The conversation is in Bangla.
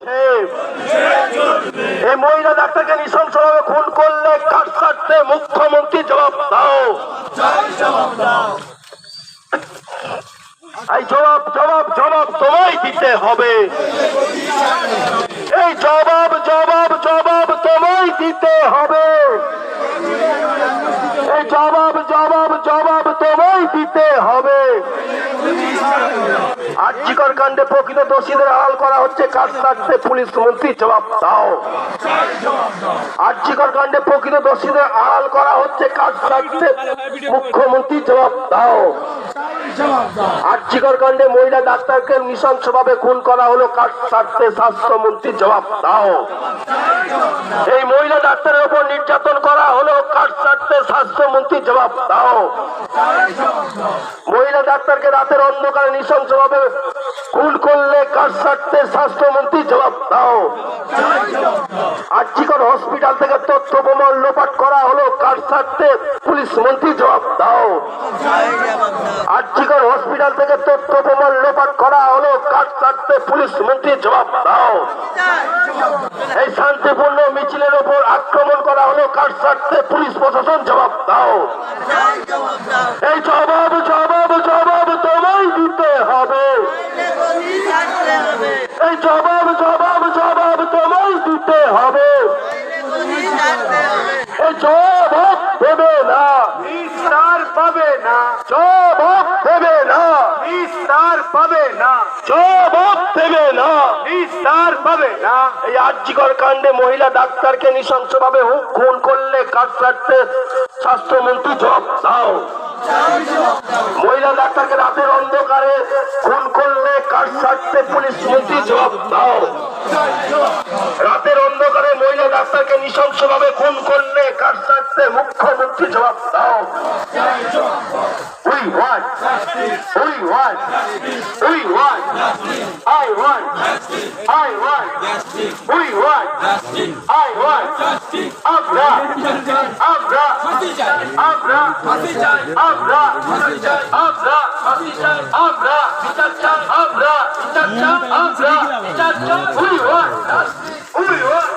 এই মহিলা ডাক্তারকে নৃশংসভাবে খুন করলে কার স্বার্থে মুখ্যমন্ত্রী জবাব দাও। এই জবাব জবাব জবাব তোমায় দিতে হবে। এই জবাব জবাব জবাব তোমায় দিতে হবে। এই জবাব জবাব জবাব তোমায় দিতে হবে। আরজিকর কাণ্ডে প্রকৃত দোষীদের আড়াল করা হচ্ছে কার স্বার্থে পুলিশ মন্ত্রী জবাব দাও। আরজিকর কাণ্ডে প্রকৃত দোষীদের আড়াল করা হচ্ছে কার স্বার্থে মুখ্যমন্ত্রী জবাব দাও। আরজিকর কাণ্ডে মহিলা ডাক্তারকে নৃশংসভাবে খুন করা হলো কার স্বার্থে স্বাস্থ্যমন্ত্রী জবাব দাও। এই মহিলা ডাক্তারের উপর নির্যাতন করা হলো কার স্বার্থে স্বাস্থ্যমন্ত্রী জবাব দাও। মহিলা ডাক্তারকে রাতের অন্ধকারে নৃশংসভাবে খুন করলে কার স্বার্থে স্বাস্থ্যমন্ত্রী জবাব দাও। আরজিকর হসপিটাল থেকে তথ্য প্রমাণ লোপাট করা হলো কার স্বার্থে পুলিশ মন্ত্রী জবাব দাও। আরজিকর হসপিটাল থেকে তথ্য প্রমাণ লোপাট করা হলো কার স্বার্থে পুলিশ মন্ত্রী জবাব দাও। এই শান্তিপূর্ণ মিছিলের উপর আক্রমণ করা হলো কার স্বার্থে পুলিশ প্রশাসন জবাব দাও। এই জবাব জবাব জবাব তোমায় দিতে হবে। এই জবাব জবাব জবাব তোমায় দিতে হবে। এই জবাব দেবে না, বিস্তার পাবে না। জবাব দেবে না, বিস্তার পাবে না। জবাব দেবে না, বিস্তার পাবে না। এই আরজিকর কাণ্ডে মহিলা ডাক্তারকে নৃশংসভাবে খুন করলে কার স্বার্থে স্বাস্থ্যমন্ত্রী জবাব দাও। মহিলা ডাক্তারকে রাতের অন্ধকারে খুন করলে কার স্বার্থে পুলিশ মন্ত্রী জবাব দাও। রাতের অন্ধকারে মহিলা ডাক্তারকে নৃশংসভাবে খুন করলে কার স্বার্থে মুখ্যমন্ত্রী জবাব দাও। We want, we want, we want, I want, I want, we want, I want, Abra, Abra, Abra, Abra, Abra, Abra, Abra, Abra, we want, we want.